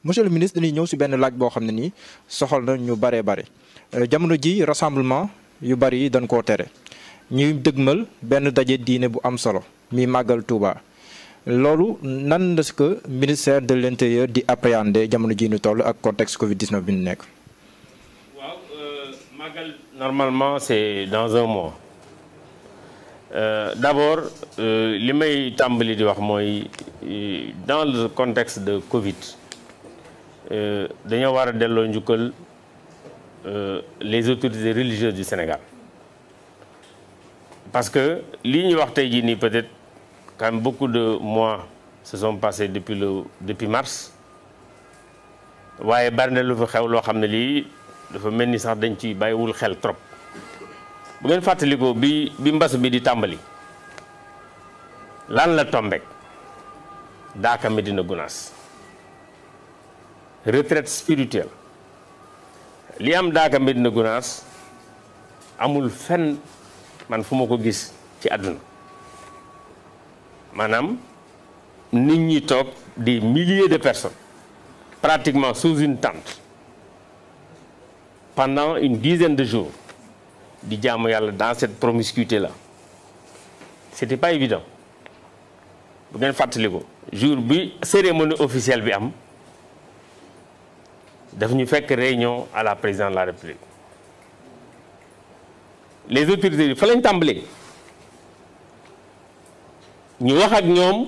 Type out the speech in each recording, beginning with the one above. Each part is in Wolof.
monsieur le ministre dañuy ñëw si benn laaj boo xam ne nii soxal na ñu baree bare jamono ji rassemblement yu bari yi dañ koo tere ñuy dëgmal benn daje diine bu am solo mi màggal Touba loolu nan la ko ministère de l'intérieur di appréhender jamono ji ñu toll ak contexte Covid 19 bi ñu nekk. waaw màggal normalement c'est dans un mois d'abord li may tàmbali di wax mooy dans le contexte de Covid dañoo war a delloo njukkal les autorités religieuses du Sénégal parce que lii ñuy wax tey jii nii peut-être quand même beaucoup de mois se sont passés depuis mars waaye bari na lu fa xew loo xam ne lii dafa mel ni sax dañ ci bàyyiwul xel trop bu ngeen fàttalikoo bi mbas bi di tàmbali lan la tombek Daaka Médina Gounass retraite spirituelle li am Daaka Médina Gounass amul fenn man fu ma ko gis ci àdduna maanaam nit ñi toog des milliers de personnes pratiquement sous une tente pendant une dizaine de jours di jaamu yàlla dans cette promiscuité là c'était pas évident bu ngeen fàttali ko jour bi cérémonie officielle bi am daf ñu fekk réunion à la présidence de la République les autorités yi fa lañ tàmbalee ñu wax ak ñoom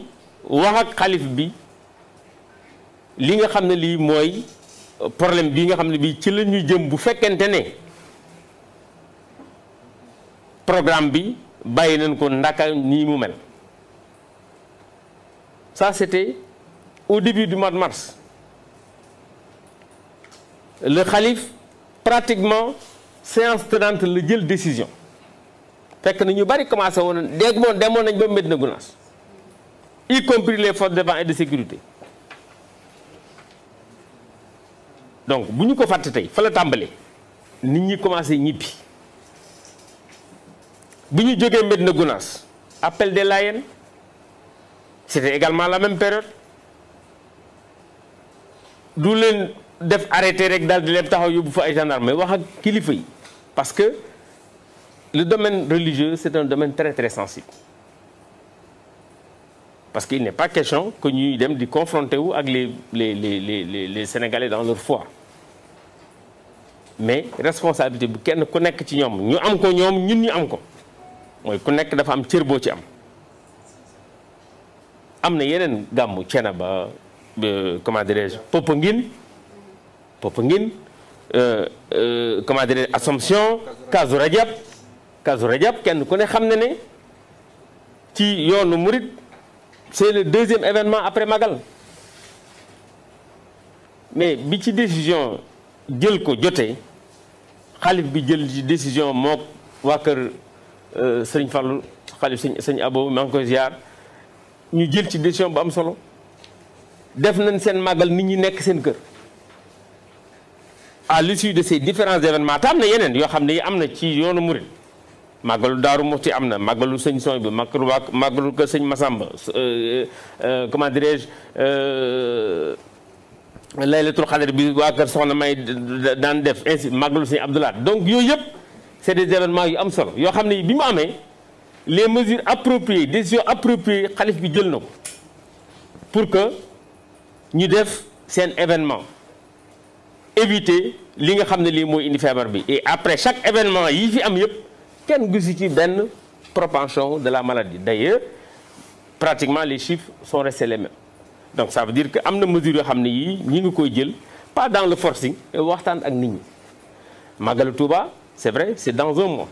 wax ak xalif bi li nga xam ne lii mooy problème bii nga xam ne bii ci la ñuy jëm bu fekkente ne programme bi bàyyi nañ ko ndaka nii mu mel ça c'était au début du mois de mars le khalife pratiquement séance tenante la jël décision fekk na ñu bari commencé woon demoon nañ ba Médina Gounass y compris les forces de défense et de sécurité donc bu ñu ko fàtte tey fa la tàmbalee nit ñi commencé ñibbi bi ñu jógee Médina Gounass appel des Layènes c'était également la même période du leen def arrêté rek daal di leen taxaw yóbbu fa ay gendarme mais wax ak kilifa yi parce que le domaine religieux c'est un domaine très très sensible parce qu'il n'est pas question que ñuy dem di confronter wu ak les Sénégalais dans leur foi mais responsabilité bi kenn ku nekk ci ñoom ñu am ko ñoom ñun ñu am ko mooy ku nekk dafa am cër boo ci am na yeneen gàmmu Thiénaba comment dirais-je Popenguine comment dirais-je Assomption Kazu Rajab kenn ku ne xam na ne ci yoonu Murit c'est le deuxième événement après Magal mais bi ci décision jël ko jotee xalif bi jël ci décision mook waa kër sëñ Fallou xalif sëñ Abo maa ngi koy ziar ñu jël ci décision bu am solo def nañ seen màggal nit ñi nekk seen kër à l'issue de ces différents événements te am na yeneen yoo xam ne am na ci yoonu Murit màggalu Daaru Muxti am na màggalu sëñ Soñ bi màggalu kër sëñ Massamba comment dirais-je laylatul xadar bi waa kër soxna May daan def ainsi màggalu sëñ Abdoulaye donc yooyu yëpp c'est des événements yu am solo yoo xam ne bi mu amee les mesures appropriées décisions appropriées xalif bi jël na ko pour que ñu def seen événement éviter li nga xam ne lii mooy indi feebar bi et après chaque événement yi fi am yëpp kenn gisu ci benn propension de la maladie d'ailleurs pratiquement les chiffres sont restés les mêmes donc ça veut dire que am na mesures yoo xam ne yii ñi ngi koy jël pas dans le forcing waxtaan ak nit ñi Magalu Touba c'est vrai c'est dans un mois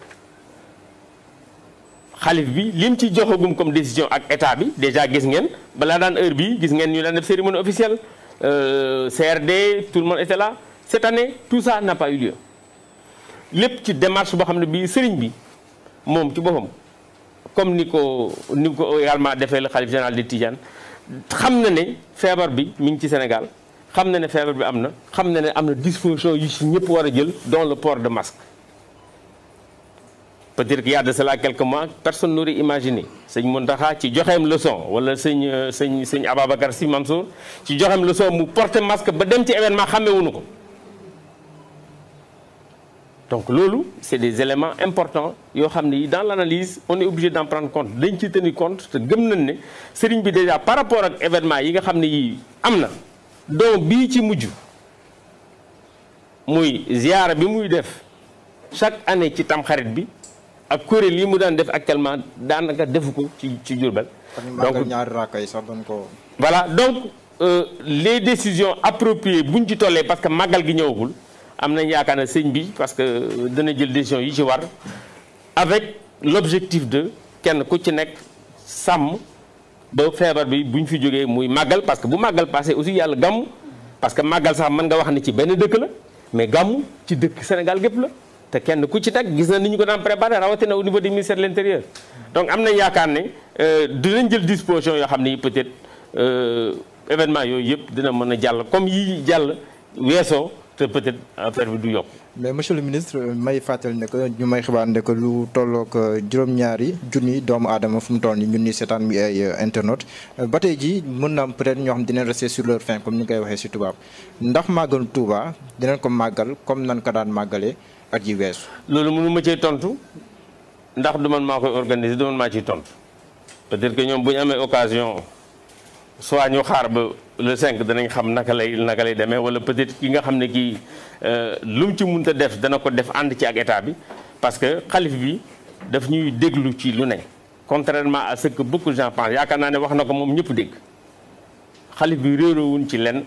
xalif bi lim ci joxagum comme décision ak état bi déjà gis ngeen balaa daan heure bi gis ngeen ñu daan def cérémonie officielle CRD tout le monde était là cette année tout ça n'a pas eu lieu lépp ci démarche boo xam ne bii sëriñ bi moom ci boppam comme ni ko également defee le khalife général des Tidianes xam na ne feebar bi mi ngi ci Sénégal xam na ne feebar bi am na xam na ne am na disposition yu ci ñëpp war a jël dont le port de masque peut-être qu'il y a de cela quelques mois personne n'aurait imaginé sëñ Mountakha ci joxeem leçon wala sëñ Ababacar Sy Mansour ci joxeem leçon mu porter masque ba dem ci événement xàmmewuñu ko. Donc loolu c'est des éléments importants yoo xam ne dans l'analyse on est obligé d'en prendre compte dañ ci tenir compte te gëm nañ ne sëriñ bi déjà par rapport ak événement yi nga xam ne yii am na donc bii ci mujj muy ziyaara bi muy def chaque année ci tamxarit bi ak kuréel yi mu daan def actuellement daanaka defu ko ci Diourbel. donc ñaari raaka yi sax doon ko. voilà donc les décisions appropriées buñ ci tollee parce que màggal gi ñëwagul. am nañ yaakaar ne sëñ bi parce que dana jël décision yi ci war avec l'objectif de kenn ku ci nekk sàmm ba feebar bi buñ fi jógee muy màggal parce que bu màggal passé aussi yàlla gàmmu parce que màggal sax mën nga wax ne ci benn dëkk la mais gàmmu ci dëkk Sénégal gépp la te kenn ku ci nekk gis na ni ñu ko daan préparé rawatina au niveau du ministère de l'intérieur donc am nañ yaakaar ne dinañ jël disposition yoo xam ne peut-être événement yooyu yëpp dina mën a jàll comme yi jàll weesoo te peut-être affaire bi du yokk. mais monsieur le ministre may fàttali ne que ñu may xibaar ne que lu tollook juróom-ñaari junni doomu aadama fu mu toll nii ñun ñii seetaan mi ay internautes ba tey jii mën na am peut-être ñoo xam dinañ rester sur leur faim comme ni nga koy waxee ci tubaab ndax màggal Touba dinañ ko màggal comme nan ko daan màggalee at yi weesu. loolu mënu ma cee tontu ndax du man maa koy organiser du man maa ciy tontu peut-être que ñoom bu ñu amee occasion soit ñu xaar ba le 5 danañ xam naka lay demee wala peut-être ki nga xam ne kii lu mu ci mënta def dana ko def ànd ci ak état bi parce que xalif bi daf ñuy déglu ci lu ne contrairement à ce que beaucoup de gens pensent yaakaar naa ne wax na ko moom ñëpp dégg xalif bi réeroowuñ ci lenn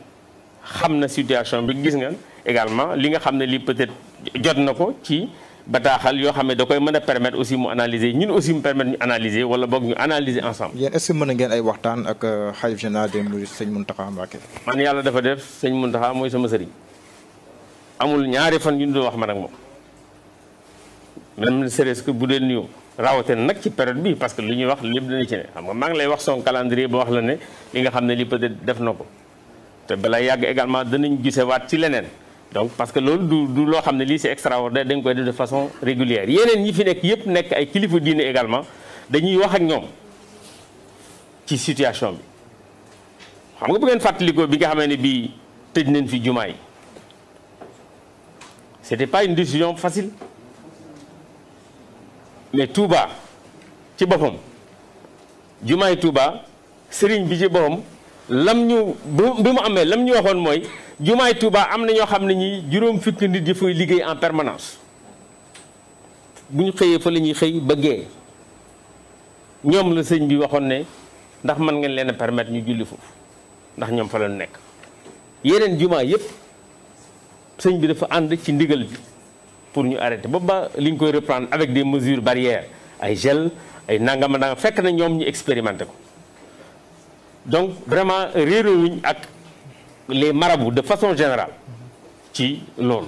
xam na situation bi gis nga également li nga xam ne lii peut-être jot na ko ci bataaxal yoo xam ne da koy mën a permettre aussi mu analyser ñun aussi mu permettre ñu analyser wala boog ñu analyser ensemble. yéen est-ce que mën ngeen ay waxtaan ak xalif général des mourides sëñ Mountakha Mbacké. man yàlla dafa def sëñ Mountakha mooy sama sëriñ amul ñaari fan yu ñu doon wax man ak moom même serait-ce que bu dee nuyoo rawatina nag ci période bi parce que lu ñuy wax lépp dana ci ne xam nga maa ngi lay wax son calendrier ba wax la ne li nga xam ne li peut-être def na ko te balaa yàgg également danañ gisewaat ci leneen. donc parce que loolu du loo xam ne lii c'est extraordinaire dañ koy def de façon régulière yeneen ñi fi nekk yëpp nekk ay kilifa diine également dañuy wax ak ñoom ci situation bi xam nga bu ngeen fàttalikoo bi nga xamee ne bii tëj nañ fi jumaa yi c'était pas une décision facile mais Touba ci boppam jumaa yi Touba sëriñ bi ci boppam lam ñu bi mu amee lam ñu waxoon mooy jumaay Touba am na ñoo xam ne ñi juróom fukki nit yi fay liggéey en permanence bu ñu xëyee fa la ñuy xëy ba gee ñoom la sëñ bi waxoon ne ndax mën ngeen leen a permettre ñu julli foofu ndax ñoom fa la nekk yeneen jumaa yépp sëñ bi dafa ànd ci ndigal bi pour ñu arrêter ba li ñu koy reprendre avec des mesures barrières ay gel ay nangama nangam fekk na ñoom ñu expérimenté ko donc vraiment réeroowuñ ak les marabouts de façon générale ci loolu.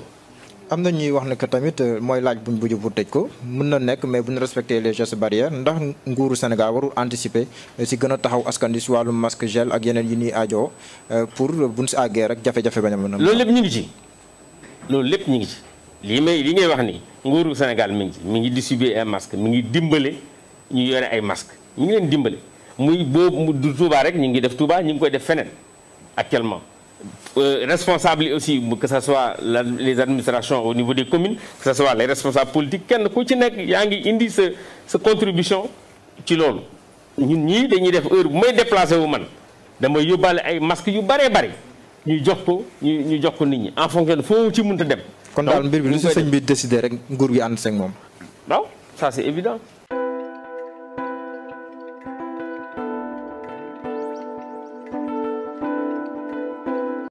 am na ñuy wax ne que tamit mooy laaj buñ buju pour tëj ko mën na nekk mais bu ñu respecter les gestes barrières ndax nguuru Sénégal warul anticiper si gën a taxaw askan wi si wàllu masque gel ak yeneen yi ñuy aajoo pour buñ si àggee rek jafe-jafe bañ a mën a. loolu lépp ñu ngi ci loolu lépp ñu ngi ci li ngay wax ni nguuru Sénégal mi ngi ci mi ngi distribuer ay masques mi ngi dimbale ñu yore ay masques ñu ngi leen dimbale muy boobu du Touba rek ñu ngi def Touba ñu ngi koy def feneen actuellement. Responsables yi aussi que ce soit les administrations au niveau des communes que ce soit les responsables politiques kenn ku ci nekk yaa ngi indi sa contribution ci loolu ñun ñii dañuy def heure bu may déplacé wu man damay yóbbaale ay masques yu bëree bëri ñu jox ko nit ñi en fonction de foo ci mënta dem. kon daal mbir bi lu si sëñ bi décidé rek nguur gi ànd seeg moom. waaw ça c'est évident.